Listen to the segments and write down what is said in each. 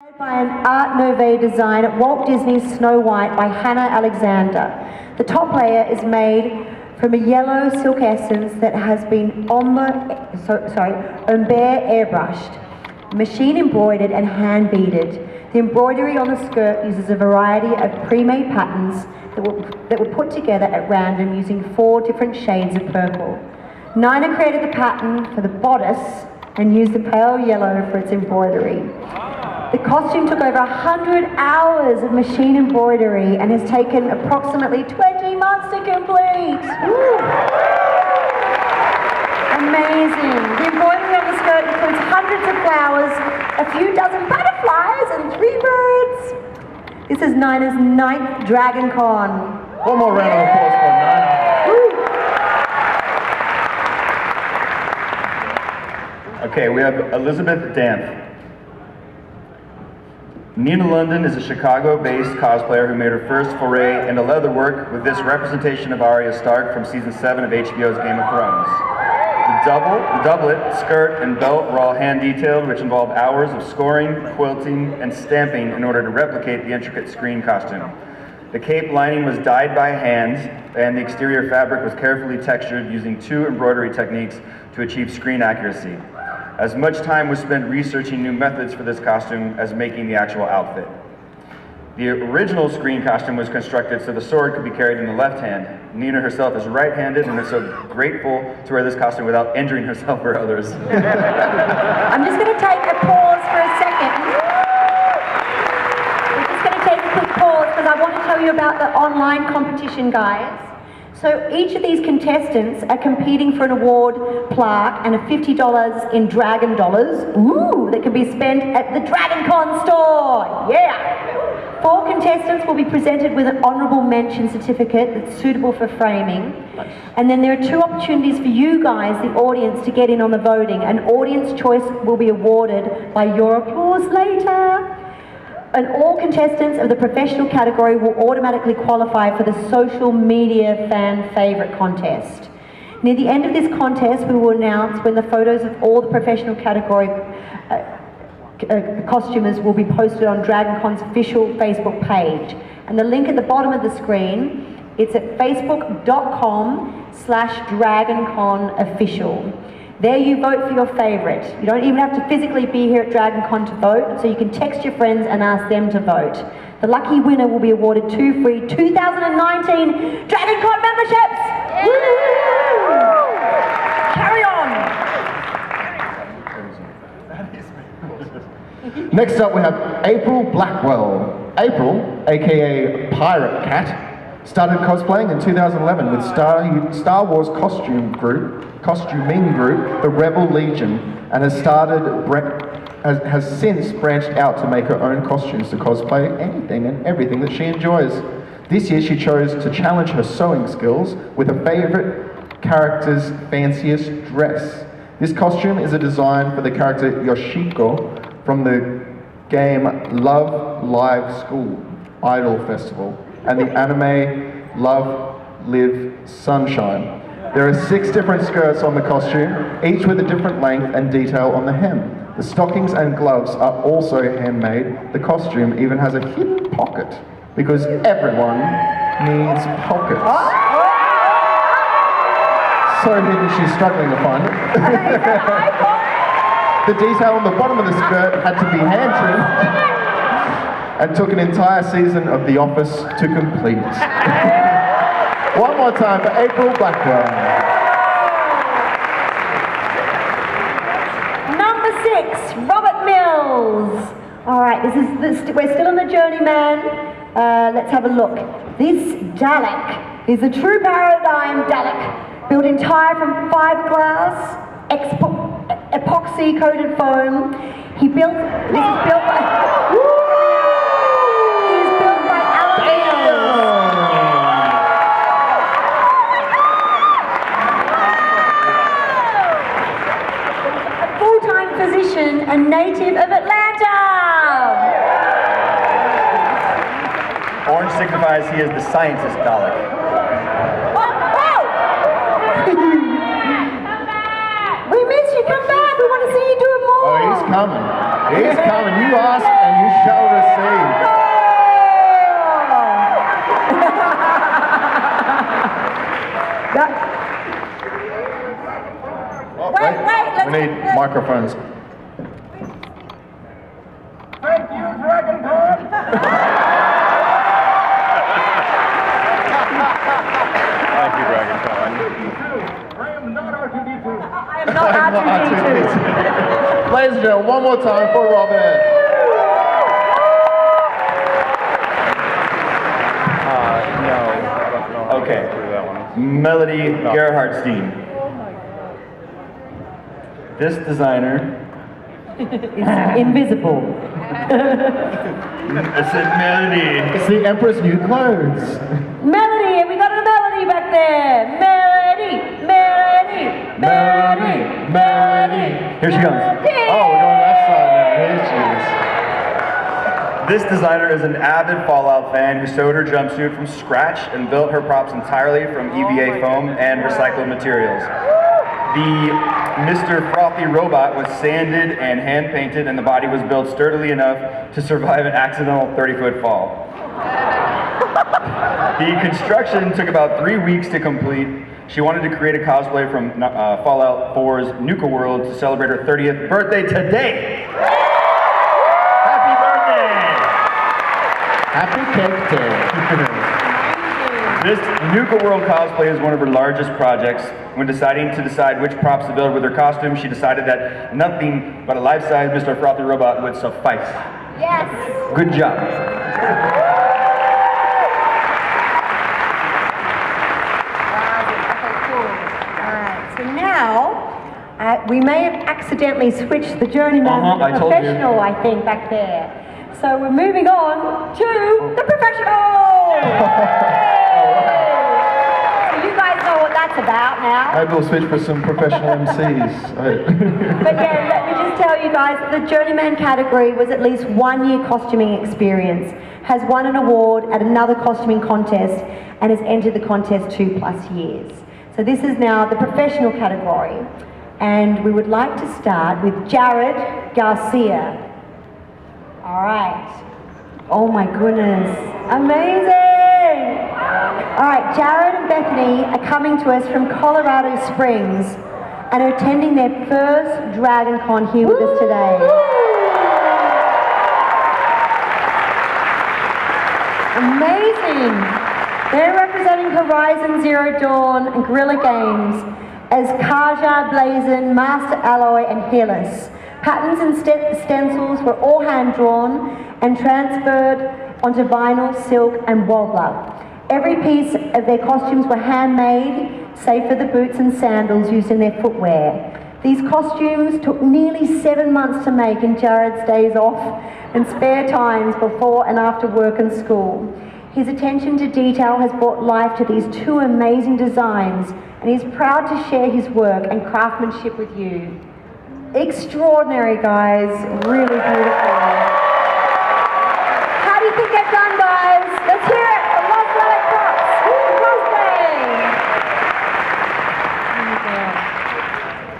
By an Art Nouveau design at Walt Disney's Snow White by Hannah Alexander. The top layer is made from a yellow silk essence that has been ombre airbrushed, machine embroidered and hand beaded. The embroidery on the skirt uses a variety of pre-made patterns that were put together at random using 4 different shades of purple. Nina created the pattern for the bodice and used the pale yellow for its embroidery. The costume took over 100 hours of machine embroidery and has taken approximately 20 months to complete. Woo. Amazing. The embroidery on the skirt includes hundreds of flowers, a few dozen butterflies, and 3 birds. This is Nina's 9th DragonCon. One more round of applause for Nina. Okay, we have Elizabeth Damp. Nina London is a Chicago-based cosplayer who made her first foray into leather work with this representation of Arya Stark from season 7 of HBO's Game of Thrones. The doublet, skirt, and belt were all hand-detailed, which involved hours of scoring, quilting, and stamping in order to replicate the intricate screen costume. The cape lining was dyed by hand, and the exterior fabric was carefully textured using 2 embroidery techniques to achieve screen accuracy. As much time was spent researching new methods for this costume as making the actual outfit. The original screen costume was constructed so the sword could be carried in the left hand. Nina herself is right-handed and is so grateful to wear this costume without injuring herself or others. I'm just going to take a pause for a second. We're just going to take a quick pause because I want to tell you about the online competition, guys. So each of these contestants are competing for an award plaque and a $50 in Dragon dollars, that can be spent at the DragonCon store. Yeah! 4 contestants will be presented with an honourable mention certificate that's suitable for framing. And then there are 2 opportunities for you guys, the audience, to get in on the voting. An audience choice will be awarded by your applause later. And all contestants of the professional category will automatically qualify for the social media fan favourite contest. Near the end of this contest, we will announce when the photos of all the professional category costumers will be posted on DragonCon's official Facebook page. And the link at the bottom of the screen, it's at facebook.com/DragonConOfficial. There you vote for your favourite. You don't even have to physically be here at DragonCon to vote, so you can text your friends and ask them to vote. The lucky winner will be awarded 2 free 2019 DragonCon memberships! Woo! Carry on! Next up we have April Blackwell. April, aka Pirate Cat, started cosplaying in 2011 with Star Wars costuming group, the Rebel Legion, and has since branched out to make her own costumes to cosplay anything and everything that she enjoys. This year she chose to challenge her sewing skills with her favourite character's fanciest dress. This costume is a design for the character Yoshiko from the game Love Live School Idol Festival and the anime Love Live Sunshine. There are 6 different skirts on the costume, each with a different length and detail on the hem. The stockings and gloves are also handmade. The costume even has a hidden pocket, because everyone needs pockets. So hidden she's struggling to find it. The detail on the bottom of the skirt had to be hand-trimmed and took an entire season of The Office to complete. One more time for April Blackwell. Number 6, Robert Mills. All right, we're still on the journey, man. Let's have a look. This Dalek is a true paradigm Dalek, built entire from fiberglass, epoxy-coated foam. This is built by physician and native of Atlanta. Orange signifies he is the scientist Dalek. We miss you. Come back. We want to see you do it more. Oh, he's coming. He's coming. You asked and you microphones. Thank you, DragonCon! Thank you, DragonCon. I am not R2D2. I am not R2D2. Ladies and gentlemen, one more time for Robert. No. Okay. That one. Melody Gerhardstein. This designer, Invisible. I said Melody. It's the Emperor's new clothes. Melody, and we got a melody back there. Melody, melody, melody, melody. Here she comes. Oh, we're going left side now. Here she is. This designer is an avid Fallout fan who sewed her jumpsuit from scratch and built her props entirely from EVA foam and recycled materials. The Mr. Frothy robot was sanded and hand-painted, and the body was built sturdily enough to survive an accidental 30-foot fall. The construction took about 3 weeks to complete. She wanted to create a cosplay from Fallout 4's Nuka World to celebrate her 30th birthday today. Happy birthday! Happy Cake Day. This Nuka World cosplay is one of her largest projects. When deciding which props to build with her costume, she decided that nothing but a life-size Mr. Frothy robot would suffice. Yes. Good job. So now, we may have accidentally switched the journeyman to I the told you. professional, I think, back there. So we're moving on to the professional! So you guys know what that's about now. Maybe we'll switch for some professional MCs. But yeah, let me just tell you guys, the journeyman category was at least 1 year costuming experience, has won an award at another costuming contest, and has entered the contest 2+ years. So this is now the professional category. And we would like to start with Jared Garcia. All right. Oh my goodness. Amazing! All right, Jared and Bethany are coming to us from Colorado Springs and are attending their first DragonCon here with us today. Amazing! They're representing Horizon Zero Dawn and Guerrilla Games as Kaja, Blazon, Master Alloy, and Hearless. Patterns and stencils were all hand-drawn and transferred onto vinyl, silk, and wobbler. Every piece of their costumes were handmade, save for the boots and sandals used in their footwear. These costumes took nearly 7 months to make in Jared's days off and spare times before and after work and school. His attention to detail has brought life to these 2 amazing designs, and he's proud to share his work and craftsmanship with you. Extraordinary, guys. Really beautiful. How do you think they've done, guys? Let's hear it for Lost Relic Props.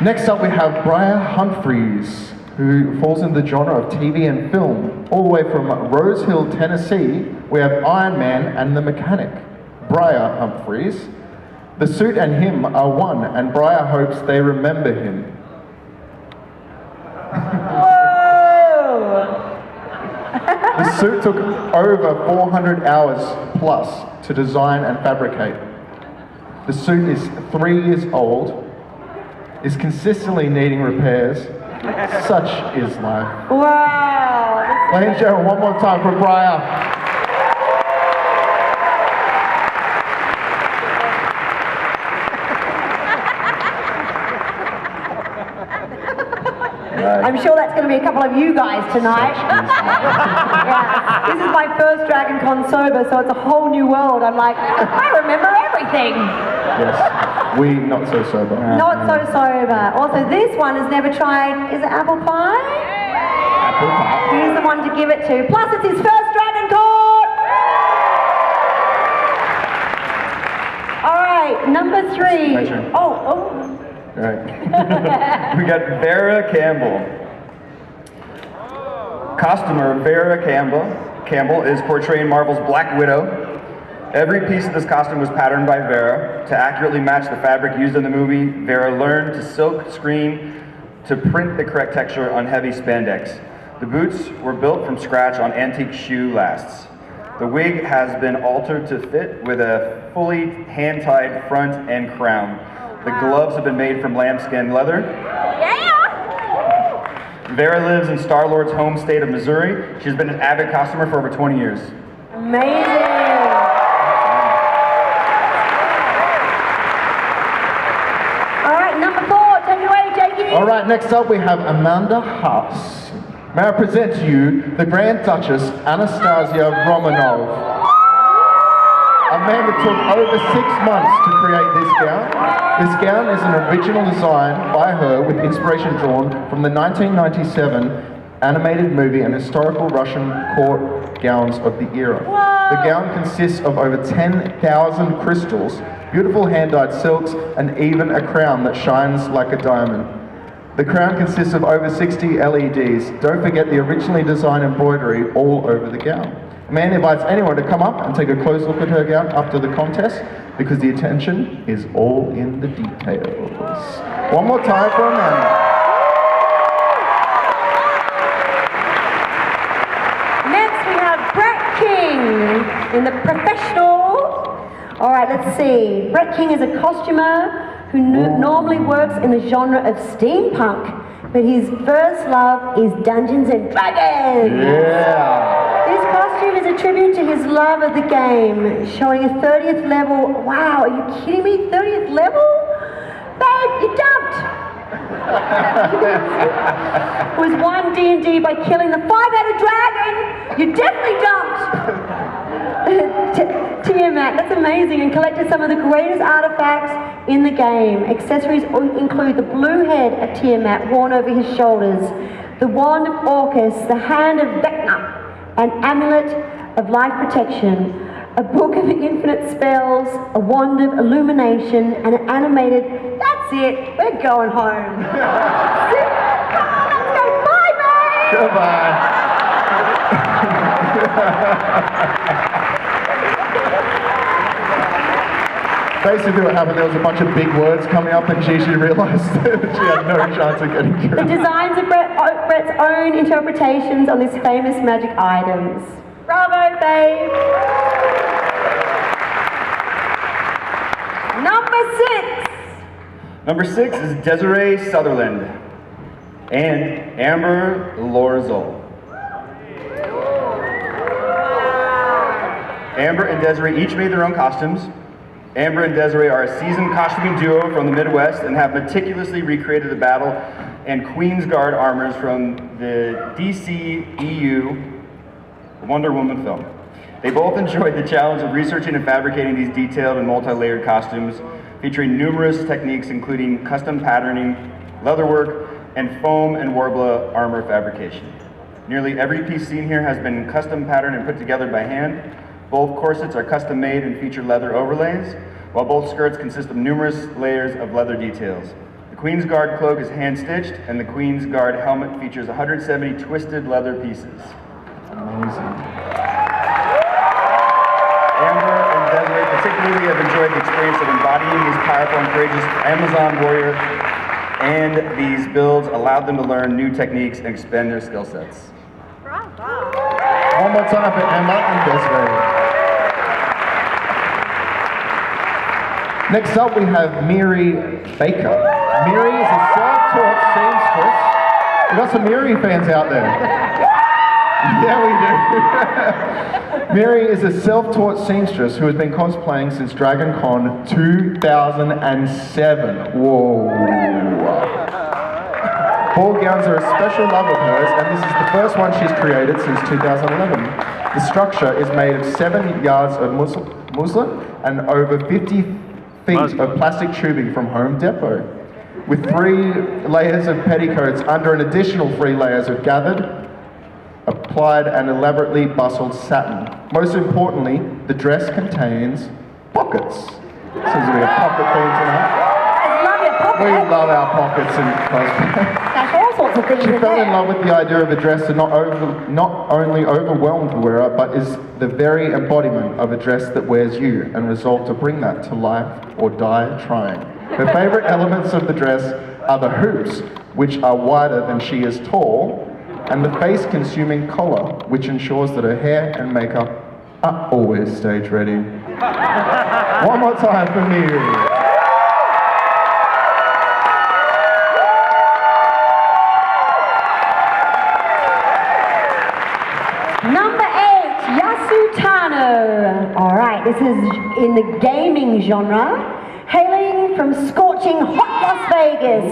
Next up we have Briar Humphreys, who falls in the genre of TV and film. All the way from Rose Hill, Tennessee, we have Iron Man and the Mechanic, Briar Humphreys. The suit and him are one, and Briar hopes they remember him. Whoa! The suit took over 400 hours plus to design and fabricate. The suit is 3 years old, is consistently needing repairs. Such is life. Wow! Ladies and gentlemen, one more time for Briar. I'm sure that's going to be a couple of you guys tonight. Yeah. This is my first DragonCon sober, so it's a whole new world. I'm like, I remember everything. Yes, we not so sober. Not so sober. Also, this one has never tried, is it apple pie? Apple pie. He's the one to give it to. Plus, it's his first DragonCon! All right, number 3. My turn. Oh. Right. We got Vera Campbell. Costumer Vera Campbell is portraying Marvel's Black Widow. Every piece of this costume was patterned by Vera. To accurately match the fabric used in the movie, Vera learned to silk screen to print the correct texture on heavy spandex. The boots were built from scratch on antique shoe lasts. The wig has been altered to fit with a fully hand-tied front and crown. The gloves have been made from lambskin leather. Vera lives in Star-Lord's home state of Missouri. She's been an avid customer for over 20 years. Amazing. All right, number 4, take it away, Jakey. All right, next up we have Amanda Haas. May I present to you the Grand Duchess Anastasia Romanov. Amanda took over 6 months to create this gown. This gown is an original design by her with inspiration drawn from the 1997 animated movie and historical Russian court gowns of the era. The gown consists of over 10,000 crystals, beautiful hand-dyed silks, and even a crown that shines like a diamond. The crown consists of over 60 LEDs. Don't forget the originally designed embroidery all over the gown. Amanda invites anyone to come up and take a close look at her gown after the contest because the attention is all in the details. One more time for Amanda. Next we have Brett King in the professional. All right, let's see. Brett King is a costumer who normally works in the genre of steampunk, but his first love is Dungeons and Dragons. Yeah. This costume is a tribute to his love of the game, showing a 30th level. Wow, are you kidding me? 30th level? Babe, you dumped. Was won D&D by killing the 5-headed dragon. You definitely dumped. Tiamat, that's amazing, and collected some of the greatest artifacts in the game. Accessories include the blue head of Tiamat worn over his shoulders, the wand of Orcus, the hand of Vecna, an amulet of life protection, a book of infinite spells, a wand of illumination, and an animated, that's it, we're going home. That's it. Come on, let's go, bye, mate! Goodbye. Basically what happened, there was a bunch of big words coming up and Gigi realised that she had no chance of getting through. The designs are Brett's own interpretations on these famous magic items. Bravo, babe! Number 6 is Desiree Sutherland and Amber Lorzol. Amber and Desiree each made their own costumes. Amber and Desiree are a seasoned costuming duo from the Midwest and have meticulously recreated the battle and Queen's Guard armors from the DCEU Wonder Woman film. They both enjoyed the challenge of researching and fabricating these detailed and multi-layered costumes, featuring numerous techniques including custom patterning, leatherwork, and foam and warbler armor fabrication. Nearly every piece seen here has been custom patterned and put together by hand. Both corsets are custom made and feature leather overlays, while both skirts consist of numerous layers of leather details. The Queen's Guard cloak is hand-stitched, and the Queen's Guard helmet features 170 twisted leather pieces. Amazing. Amber and Desiree particularly have enjoyed the experience of embodying these powerful and courageous Amazon warrior, and these builds allowed them to learn new techniques and expand their skill sets. One more time for Emma and Desiree. Next up we have Miri Baker. Miri is a self-taught seamstress. We got some Miri fans out there. Yeah, we do. Miri is a self-taught seamstress who has been cosplaying since DragonCon 2007. Whoa. Ball gowns are a special love of hers, and this is the first one she's created since 2011. The structure is made of 7 yards of muslin and over 50 feet of plastic tubing from Home Depot, with 3 layers of petticoats under an additional 3 layers of gathered, applied and elaborately bustled satin. Most importantly, the dress contains pockets. Seems to be a pocket theme tonight. We love our pockets in cosplay. That's all sorts of things She in fell in there. love with the idea of a dress that not only overwhelmed the wearer, but is the very embodiment of a dress that wears you, and resolved to bring that to life or die trying. Her favourite elements of the dress are the hoops, which are wider than she is tall, and the face-consuming collar, which ensures that her hair and makeup are always stage ready. One more time for Miri. Number 8, Yasu Tano. All right, this is in the gaming genre. Hailing from scorching hot Las Vegas,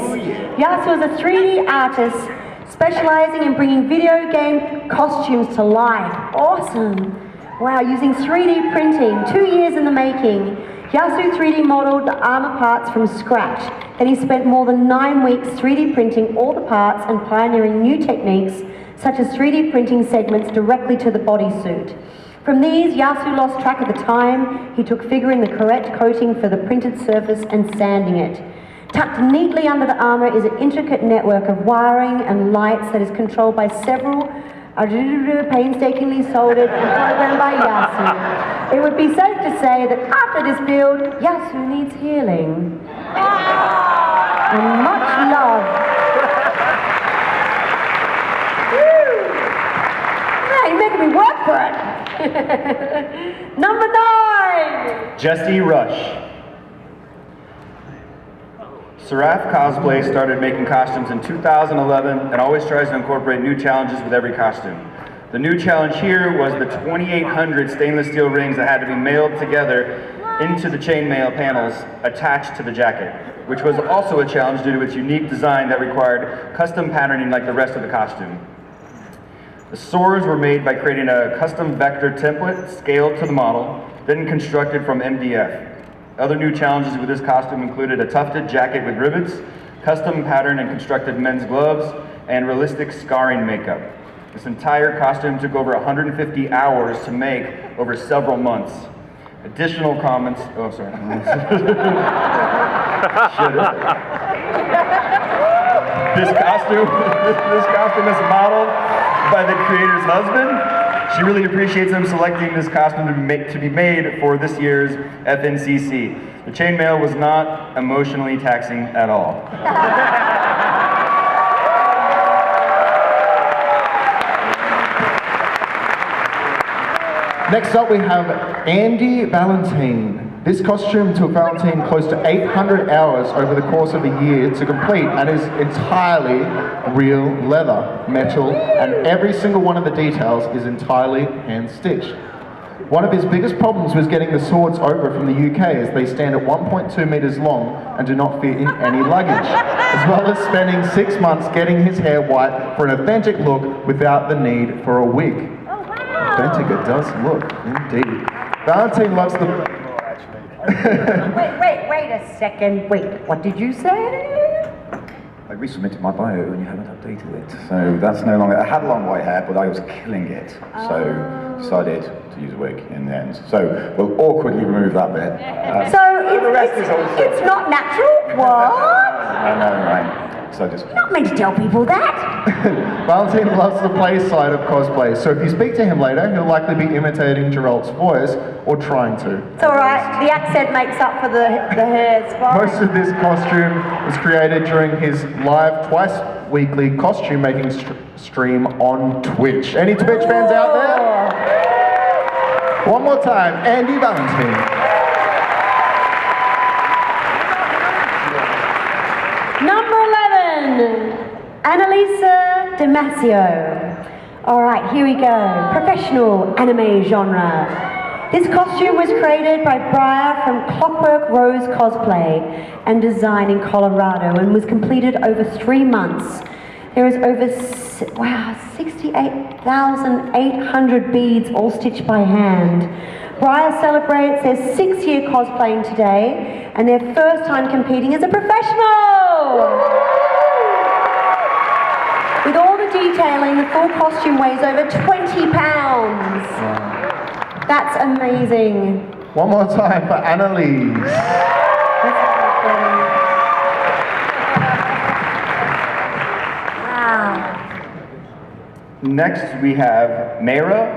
Yasu is a 3D artist specializing in bringing video game costumes to life. Awesome. Wow, using 3D printing, 2 years in the making. Yasu 3D modeled the armor parts from scratch. Then he spent more than 9 weeks 3D printing all the parts and pioneering new techniques such as 3D printing segments directly to the bodysuit. From these, Yasu lost track of the time. He took figuring the correct coating for the printed surface and sanding it. Tucked neatly under the armor is an intricate network of wiring and lights that is controlled by several painstakingly soldered and programmed by Yasu. It would be safe to say that after this build, Yasu needs healing. And much love. Man, you're making me work for it. Number 9! Jesse Rush. Seraph Cosplay started making costumes in 2011 and always tries to incorporate new challenges with every costume. The new challenge here was the 2,800 stainless steel rings that had to be mailed together into the chainmail panels attached to the jacket, which was also a challenge due to its unique design that required custom patterning like the rest of the costume. The swords were made by creating a custom vector template scaled to the model, then constructed from MDF. Other new challenges with this costume included a tufted jacket with rivets, custom patterned and constructed men's gloves, and realistic scarring makeup. This entire costume took over 150 hours to make over several months. Additional comments, oh sorry. This costume is modeled by the creator's husband. She really appreciates him selecting this costume to be made for this year's FNCC. The chainmail was not emotionally taxing at all. Next up we have Andy Ballentine. This costume took Ballentine close to 800 hours over the course of a year to complete and is entirely real leather, metal, and every single one of the details is entirely hand-stitched. One of his biggest problems was getting the swords over from the UK as they stand at 1.2 meters long and do not fit in any luggage, as well as spending 6 months getting his hair white for an authentic look without the need for a wig. Authentic it does look, indeed. Ballentine loves the... Wait a second. Wait, what did you say? I resubmitted my bio and you haven't updated it. So that's no longer, I had long white hair, but I was killing it. So decided to use a wig in the end. So we'll awkwardly remove that bit. It's not natural? What? I know, right? So just... You're not meant to tell people that. Ballentine loves the play side of cosplay, so if you speak to him later, he'll likely be imitating Geralt's voice, or trying to. It's alright, the accent makes up for the hair, it's fine. Most of this costume was created during his live twice weekly costume making stream on Twitch. Any Twitch fans out there? One more time, Andy Ballentine. Number 11, Annalisa Damacio. All right, here we go. Professional anime genre. This costume was created by Briar from Clockwork Rose Cosplay and Design in Colorado and was completed over 3 months. There is over 68,800 beads all stitched by hand. Briar celebrates their 6-year cosplaying today and their first time competing as a professional. With all the detailing, the full costume weighs over 20 pounds. That's amazing. One more time for Annalise. Next, we have Mera